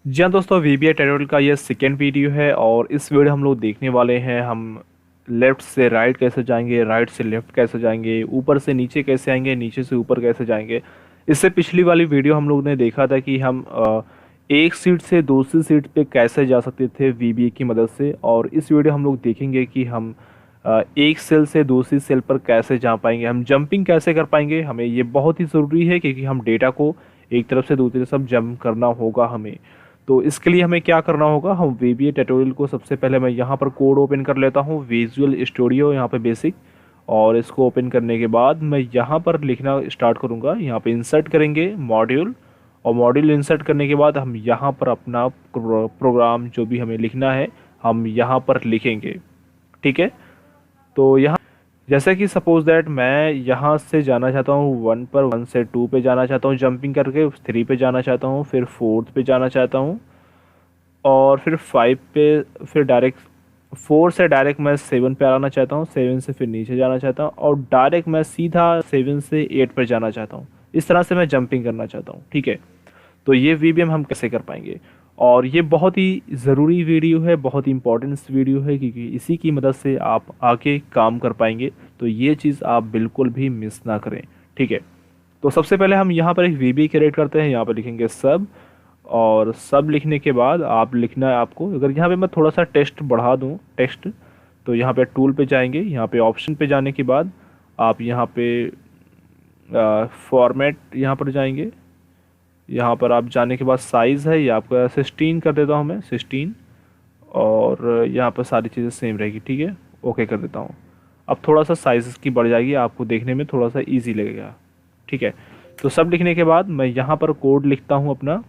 जी हाँ दोस्तों, VBA tutorial का ये सेकेंड वीडियो है और इस वीडियो हम लोग देखने वाले हैं हम लेफ़्ट से राइट कैसे जाएंगे, राइट से लेफ़्ट कैसे जाएंगे, ऊपर से नीचे कैसे आएंगे, नीचे से ऊपर कैसे जाएंगे। इससे पिछली वाली वीडियो हम लोग ने देखा था कि हम एक सीट से दूसरी सीट पे कैसे जा सकते थे वीबीए की मदद से। और इस वीडियो हम लोग देखेंगे कि हम एक सेल से दूसरी सेल पर कैसे जा पाएंगे, हम जंपिंग कैसे कर पाएंगे। हमें ये बहुत ही ज़रूरी है क्योंकि हम डेटा को एक तरफ से दूसरी तरफ जंप करना होगा हमें। तो इसके लिए हमें क्या करना होगा, हम वीबीए ट्यूटोरियल को सबसे पहले मैं यहाँ पर कोड ओपन कर लेता हूँ, विजुअल स्टूडियो यहाँ पे बेसिक। और इसको ओपन करने के बाद मैं यहाँ पर लिखना स्टार्ट करूँगा। यहाँ पे इंसर्ट करेंगे मॉड्यूल, और मॉड्यूल इंसर्ट करने के बाद हम यहाँ पर अपना प्रोग्राम जो भी हमें लिखना है हम यहाँ पर लिखेंगे। ठीक है, तो यहाँ जैसे कि सपोज दैट मैं यहाँ से जाना चाहता हूँ वन पर, वन से टू पे जाना चाहता हूँ जंपिंग करके, थ्री पे जाना चाहता हूँ, फिर फोर्थ पे जाना चाहता हूँ, और फिर फाइव पे, फिर डायरेक्ट फोर से डायरेक्ट मैं सेवन पे आना चाहता हूँ, सेवन से फिर नीचे जाना चाहता हूँ, और डायरेक्ट मैं सीधा सेवन से एट पर जाना चाहता हूँ। इस तरह से मैं जंपिंग करना चाहता हूँ। ठीक है, तो ये वीबीएम हम कैसे कर पाएंगे, और ये बहुत ही ज़रूरी वीडियो है, बहुत ही इंपॉर्टेंट वीडियो है क्योंकि इसी की मदद से आप आगे काम कर पाएंगे। तो ये चीज़ आप बिल्कुल भी मिस ना करें। ठीक है, तो सबसे पहले हम यहाँ पर एक वीबी क्रिएट करते हैं। यहाँ पर लिखेंगे सब, और सब लिखने के बाद आप लिखना है आपको, अगर यहाँ पे मैं थोड़ा सा टेक्स्ट बढ़ा दूँ टेक्स्ट, तो यहाँ पे टूल पे जाएंगे, यहाँ पे ऑप्शन पे जाने के बाद आप यहाँ पे फॉर्मेट यहाँ पर जाएंगे। यहाँ पर आप जाने के बाद साइज़ है ये आपका 16 कर देता हूँ मैं 16, और यहाँ पर सारी चीज़ें सेम रहेगी। ठीक है, ओके कर देता हूँ। अब थोड़ा सा साइज़ इसकी बढ़ जाएगी, आपको देखने में थोड़ा सा इजी लगेगा। ठीक है, तो सब लिखने के बाद मैं यहाँ पर कोड लिखता हूँ अपना।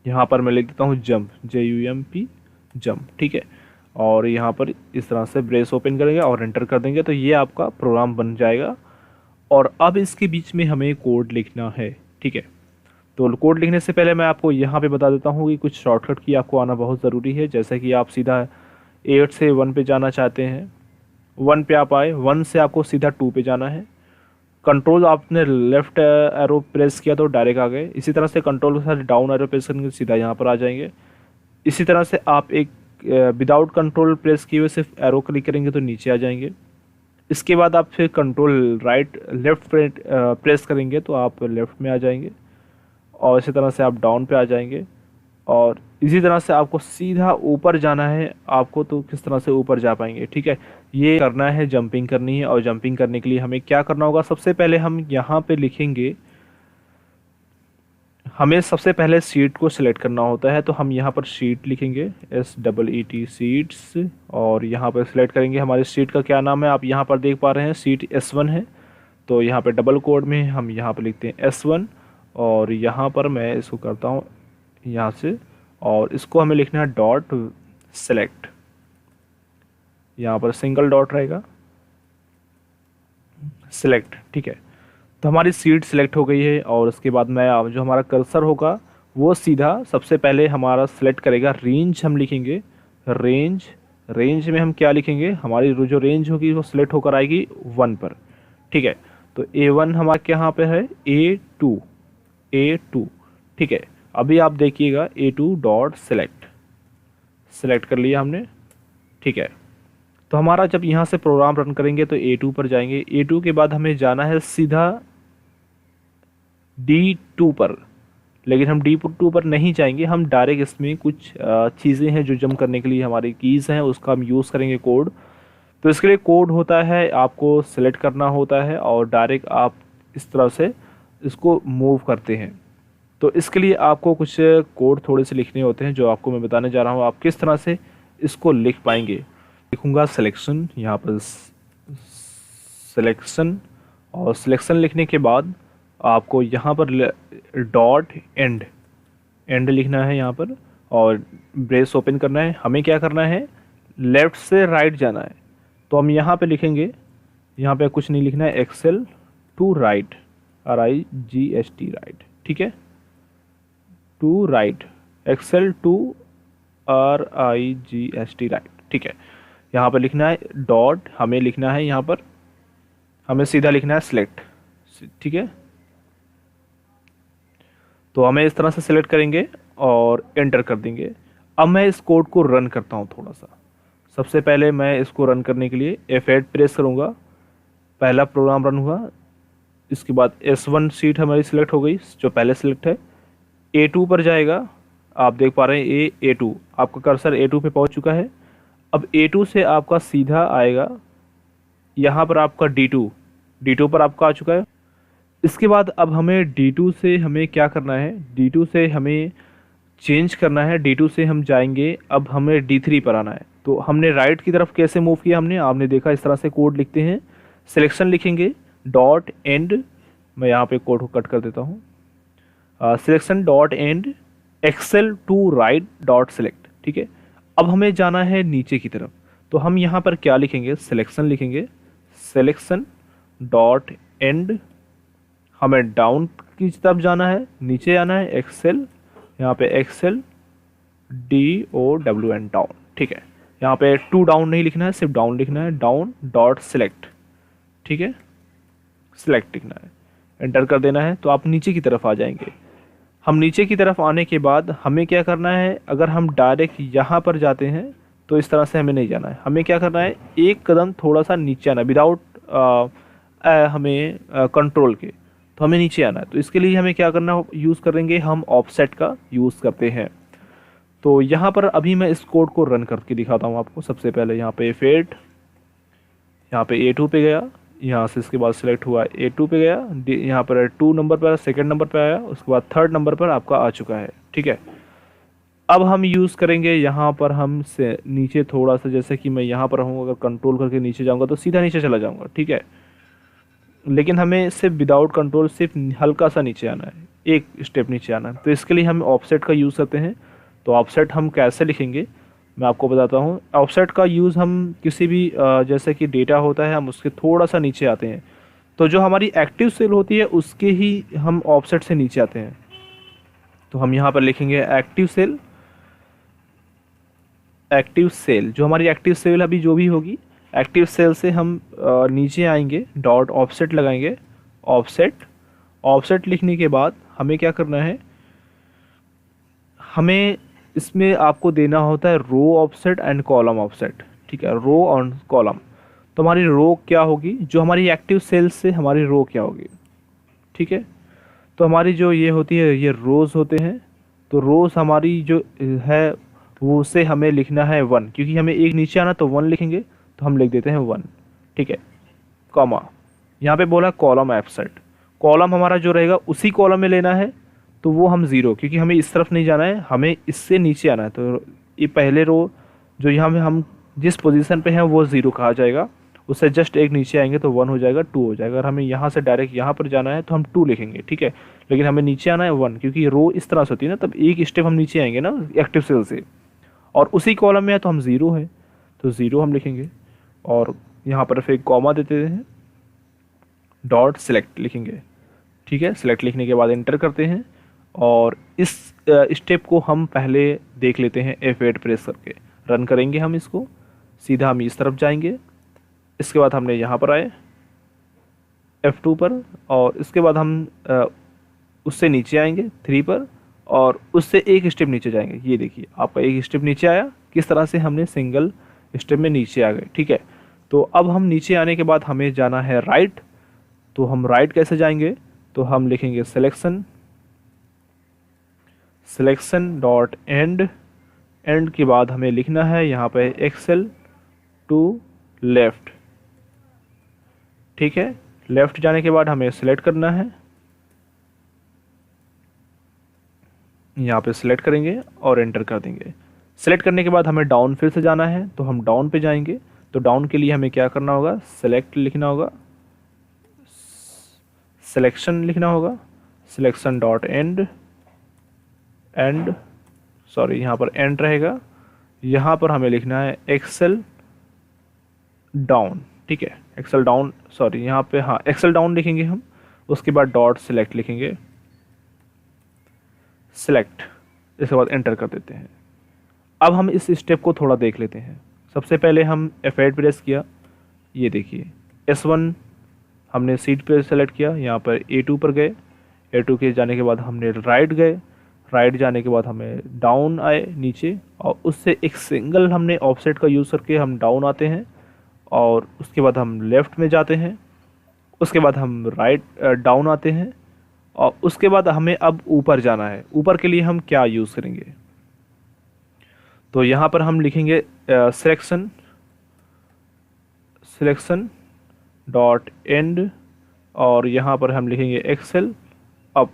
यहाँ पर मैं लिख देता हूँ जंप, JUMP जंप। ठीक है, और यहाँ पर इस तरह से ब्रेस ओपन करेंगे और एंटर कर देंगे तो ये आपका प्रोग्राम बन जाएगा। और अब इसके बीच में हमें कोड लिखना है। ठीक है, तो कोड लिखने से पहले मैं आपको यहाँ पे बता देता हूँ कि कुछ शॉर्टकट की आपको आना बहुत ज़रूरी है। जैसे कि आप सीधा 8 से 1 पे जाना चाहते हैं, 1 पे आप आए, 1 से आपको सीधा 2 पे जाना है। कंट्रोल आपने लेफ्ट एरो प्रेस किया तो डायरेक्ट आ गए। इसी तरह से कंट्रोल के साथ डाउन एरो प्रेस करेंगे सीधा यहाँ पर आ जाएंगे। इसी तरह से आप एक विदाउट कंट्रोल प्रेस किए हुए सिर्फ एरो क्लिक करेंगे तो नीचे आ जाएंगे। इसके बाद आप फिर कंट्रोल राइट लेफ्ट प्रेस करेंगे तो आप लेफ्ट में आ जाएंगे, और इसी तरह से आप डाउन पे आ जाएंगे। और इसी तरह से आपको सीधा ऊपर जाना है, आपको तो किस तरह से ऊपर जा पाएंगे। ठीक है, ये करना है, जंपिंग करनी है। और जंपिंग करने के लिए हमें क्या करना होगा, सबसे पहले हम यहाँ पे लिखेंगे, हमें सबसे पहले सीट को सिलेक्ट करना होता है। तो हम यहाँ पर सीट लिखेंगे, SEET सीट्स, और यहाँ पर सिलेक्ट करेंगे हमारी सीट का क्या नाम है। आप यहाँ पर देख पा रहे हैं सीट S1 है, तो यहाँ पे डबल कोड में हम यहाँ पर लिखते हैं S1, और यहाँ पर मैं इसको करता हूँ यहाँ से, और इसको हमें लिखना है डॉट सेलेक्ट। यहाँ पर सिंगल डॉट रहेगा, सेलेक्ट। ठीक है, तो हमारी सीट सिलेक्ट हो गई है। और उसके बाद मैं जो हमारा कर्सर होगा वो सीधा सबसे पहले हमारा सेलेक्ट करेगा रेंज, हम लिखेंगे रेंज। रेंज में हम क्या लिखेंगे, हमारी जो रेंज होगी वो सिलेक्ट होकर आएगी 1 पर। ठीक है, तो A1 हमारे यहाँ पे है, A2। ठीक है, अभी आप देखिएगा A2 डॉट सेलेक्ट, सेलेक्ट कर लिया हमने। ठीक है, तो हमारा जब यहाँ से प्रोग्राम रन करेंगे तो A2 पर जाएंगे। A2 के बाद हमें जाना है सीधा D2 पर, लेकिन हम D2 पर नहीं जाएंगे, हम डायरेक्ट इसमें कुछ चीज़ें हैं जो जंप करने के लिए हमारी कीज़ हैं, उसका हम यूज़ करेंगे कोड। तो इसके लिए कोड होता है, आपको सेलेक्ट करना होता है और डायरेक्ट आप इस तरह से इसको मूव करते हैं। तो इसके लिए आपको कुछ कोड थोड़े से लिखने होते हैं जो आपको मैं बताने जा रहा हूँ, आप किस तरह से इसको लिख पाएंगे। लिखूँगा सिलेक्शन, यहाँ पर सिलेक्शन, और सिलेक्शन लिखने के बाद आपको यहाँ पर डॉट एंड, एंड लिखना है यहाँ पर, और ब्रेस ओपन करना है। हमें क्या करना है, लेफ़्ट से राइट जाना है, तो हम यहाँ पे लिखेंगे, यहाँ पे कुछ नहीं लिखना है, Excel to right, RIGHT right. ठीक है, to right, Excel to RIGHT right. ठीक है, यहाँ पर लिखना है डॉट, हमें लिखना है यहाँ पर, हमें सीधा लिखना है सिलेक्ट। ठीक है, तो हमें इस तरह से सिलेक्ट करेंगे और एंटर कर देंगे। अब मैं इस कोड को रन करता हूँ थोड़ा सा। सबसे पहले मैं इसको रन करने के लिए F8 प्रेस करूँगा, पहला प्रोग्राम रन हुआ। इसके बाद S1 सीट हमारी सिलेक्ट हो गई जो पहले सिलेक्ट है। A2 पर जाएगा, आप देख पा रहे हैं A2, आपका कर्सर A2 पे पहुंच चुका है। अब A2 से आपका सीधा आएगा यहाँ पर आपका D2 पर आपका आ चुका है। इसके बाद अब हमें D2 से हमें क्या करना है, D2 से हमें चेंज करना है। D2 से हम जाएंगे, अब हमें D3 पर आना है। तो हमने राइट की तरफ कैसे मूव किया हमने, आपने देखा इस तरह से कोड लिखते हैं। सिलेक्शन लिखेंगे डॉट एंड, मैं यहाँ पे कोड को कट कर देता हूँ। Selection dot end Excel to right dot select, ठीक है। अब हमें जाना है नीचे की तरफ, तो हम यहाँ पर क्या लिखेंगे, सिलेक्शन लिखेंगे। सिलेक्शन डॉट एंड, हमें डाउन की तरफ जाना है, नीचे आना है, एक्सेल, यहाँ पे एक्सेल DOWN डाउन, ठीक है। यहाँ पे टू डाउन नहीं लिखना है, सिर्फ डाउन लिखना है, डाउन डॉट सेलेक्ट, ठीक है, सेलेक्ट लिखना है, एंटर कर देना है। तो आप नीचे की तरफ आ जाएंगे। हम नीचे की तरफ आने के बाद हमें क्या करना है, अगर हम डायरेक्ट यहाँ पर जाते हैं तो इस तरह से हमें नहीं जाना है। हमें क्या करना है, एक कदम थोड़ा सा नीचे आना, विदाउट हमें कंट्रोल के, तो हमें नीचे आना है। तो इसके लिए हमें क्या करना यूज़ करेंगे, हम ऑफसेट का यूज़ करते हैं। तो यहाँ पर अभी मैं इस कोड को रन करके दिखाता हूँ आपको। सबसे पहले यहाँ पे F8, यहाँ पे A2 पे गया, यहाँ से इसके बाद सिलेक्ट हुआ A2 पे गया, यहाँ पर 2 नंबर पर सेकंड नंबर पर आया, उसके बाद थर्ड नंबर पर आपका आ चुका है, ठीक है। अब हम यूज़ करेंगे यहाँ पर, हम से नीचे थोड़ा सा, जैसे कि मैं यहाँ पर हूँ, अगर कंट्रोल करके नीचे जाऊँगा तो सीधा नीचे चला जाऊँगा, ठीक है। लेकिन हमें सिर्फ विदाउट कंट्रोल सिर्फ हल्का सा नीचे आना है, एक स्टेप नीचे आना है। तो इसके लिए हम ऑफसेट का यूज़ करते हैं। तो ऑफसेट हम कैसे लिखेंगे मैं आपको बताता हूँ। ऑफसेट का यूज़ हम किसी भी जैसे कि डेटा होता है, हम उसके थोड़ा सा नीचे आते हैं। तो जो हमारी एक्टिव सेल होती है उसके ही हम ऑफसेट से नीचे आते हैं। तो हम यहाँ पर लिखेंगे एक्टिव सेल, एक्टिव सेल जो हमारी एक्टिव सेल अभी जो भी होगी, एक्टिव सेल से हम नीचे आएंगे, डॉट ऑफसेट लगाएंगे। ऑफसेट लिखने के बाद हमें क्या करना है, हमें इसमें आपको देना होता है रो ऑफसेट एंड कॉलम ऑफसेट, ठीक है, रो और कॉलम। तो हमारी रो क्या होगी, जो हमारी एक्टिव सेल से हमारी रो क्या होगी, ठीक है। तो हमारी जो ये होती है, ये रोज़ होते हैं। तो रोज़ हमारी जो है वो से हमें लिखना है 1, क्योंकि हमें एक नीचे आना, तो 1 लिखेंगे, तो हम लिख देते हैं 1, ठीक है, कॉमा। यहाँ पे बोला कॉलम ऑफसेट, कॉलम हमारा जो रहेगा उसी कॉलम में लेना है, तो वो हम 0, क्योंकि हमें इस तरफ नहीं जाना है, हमें इससे नीचे आना है। तो ये पहले रो जो यहाँ में हम जिस पोजीशन पे हैं वो 0 कहा जाएगा, उससे जस्ट एक नीचे आएंगे तो 1 हो जाएगा, 2 हो जाएगा। अगर हमें यहाँ से डायरेक्ट यहाँ पर जाना है तो हम 2 लिखेंगे, ठीक है। लेकिन हमें नीचे आना है 1, क्योंकि रो इस तरह से होती है ना, तब एक स्टेप हम नीचे आएंगे ना एक्टिव सेल से, और उसी कॉलम में है तो हम 0 है, तो 0 हम लिखेंगे। और यहाँ पर फिर कॉमा देते हैं, डॉट सेलेक्ट लिखेंगे, ठीक है। सेलेक्ट लिखने के बाद एंटर करते हैं, और इस स्टेप को हम पहले देख लेते हैं। F8 प्रेस करके रन करेंगे हम इसको, सीधा हम इस तरफ जाएंगे। इसके बाद हमने यहाँ पर आए F2 पर, और इसके बाद हम उससे नीचे आएंगे 3 पर, और उससे एक स्टेप नीचे जाएंगे। ये देखिए आपका एक स्टेप नीचे आया, किस तरह से हमने सिंगल स्टेप में नीचे आ गए, ठीक है। तो अब हम नीचे आने के बाद हमें जाना है राइट। तो हम राइट कैसे जाएंगे, तो हम लिखेंगे सिलेक्शन डॉट एंड के बाद हमें लिखना है यहाँ पे एक्सेल टू लेफ्ट, ठीक है। लेफ्ट जाने के बाद हमें सिलेक्ट करना है, यहाँ पे सिलेक्ट करेंगे और एंटर कर देंगे। सिलेक्ट करने के बाद हमें डाउन फिर से जाना है, तो हम डाउन पे जाएंगे। तो डाउन के लिए हमें क्या करना होगा, सेलेक्ट लिखना होगा, सिलेक्शन लिखना होगा, सिलेक्शन डॉट एंड सॉरी यहाँ पर एंड रहेगा। यहाँ पर हमें लिखना है एक्सेल डाउन, ठीक है, एक्सेल डाउन, सॉरी यहाँ पे हाँ एक्सेल डाउन लिखेंगे हम। उसके बाद डॉट सेलेक्ट लिखेंगे, सेलेक्ट, इसके बाद एंटर कर देते हैं। अब हम इस स्टेप को थोड़ा देख लेते हैं। सबसे पहले हम F8 प्रेस किया, ये देखिए S1 हमने सीट पे सेलेक्ट किया, यहाँ पर A2 पर गए, A2 के जाने के बाद हमने राइट गए, राइट जाने के बाद हमें डाउन आए नीचे, और उससे एक सिंगल हमने ऑफसेट का यूज़ करके हम डाउन आते हैं, और उसके बाद हम लेफ़्ट में जाते हैं, उसके बाद हम राइट डाउन आते हैं, और उसके बाद हमें अब ऊपर जाना है। ऊपर के लिए हम क्या यूज़ करेंगे, तो यहाँ पर हम लिखेंगे सिलेक्शन डॉट एंड, और यहाँ पर हम लिखेंगे एक्सेल अप,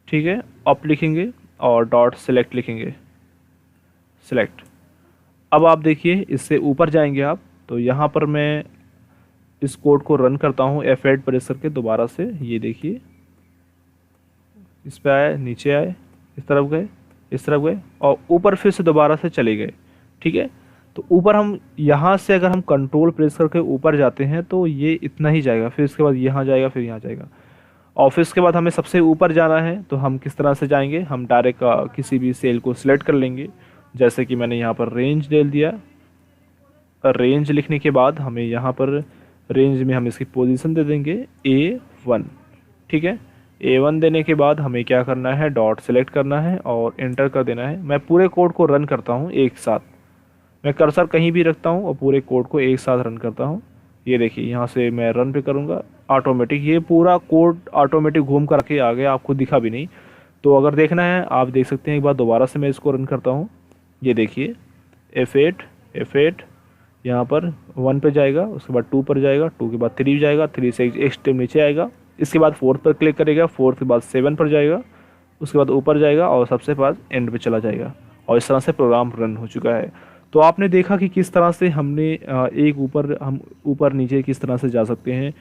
ठीक है, अप लिखेंगे और डॉट सेलेक्ट लिखेंगे, सेलेक्ट। अब आप देखिए इससे ऊपर जाएंगे आप, तो यहाँ पर मैं इस कोड को रन करता हूँ F8 प्रेस करके दोबारा से। ये देखिए इस पे आए, नीचे आए, इस तरफ गए, इस तरफ गए, और ऊपर फिर से दोबारा से चले गए, ठीक है। तो ऊपर हम यहाँ से अगर हम कंट्रोल प्रेस करके ऊपर जाते हैं तो ये इतना ही जाएगा, फिर इसके बाद यहाँ जाएगा, फिर यहाँ जाएगा। और फिर इसके बाद हमें सबसे ऊपर जाना है, तो हम किस तरह से जाएंगे, हम डायरेक्ट किसी भी सेल को सिलेक्ट कर लेंगे। जैसे कि मैंने यहाँ पर रेंज डाल दिया। रेंज लिखने के बाद हमें यहाँ पर रेंज में हम इसकी पोजीशन दे देंगे A1, ठीक है। A1 देने के बाद हमें क्या करना है, डॉट सेलेक्ट करना है और एंटर कर देना है। मैं पूरे कोड को रन करता हूँ एक साथ, मैं कर्सर कहीं भी रखता हूँ और पूरे कोड को एक साथ रन करता हूँ। ये देखिए यहाँ से मैं रन पे करूँगा, ऑटोमेटिक ये पूरा कोड ऑटोमेटिक घूम कर के आ गया, आपको दिखा भी नहीं। तो अगर देखना है आप देख सकते हैं। एक बार दोबारा से मैं इसको रन करता हूँ। ये देखिए F8 यहाँ पर 1 पे जाएगा, उसके बाद 2 पर जाएगा, 2 के बाद 3 जाएगा, 3 से एक स्टेप नीचे आएगा, इसके बाद 4 पर क्लिक करेगा, 4 के बाद 7 पर जाएगा, उसके बाद ऊपर जाएगा और सबसे पास एंड पे चला जाएगा। और इस तरह से प्रोग्राम रन हो चुका है। तो आपने देखा कि किस तरह से हमने हम ऊपर नीचे किस तरह से जा सकते हैं।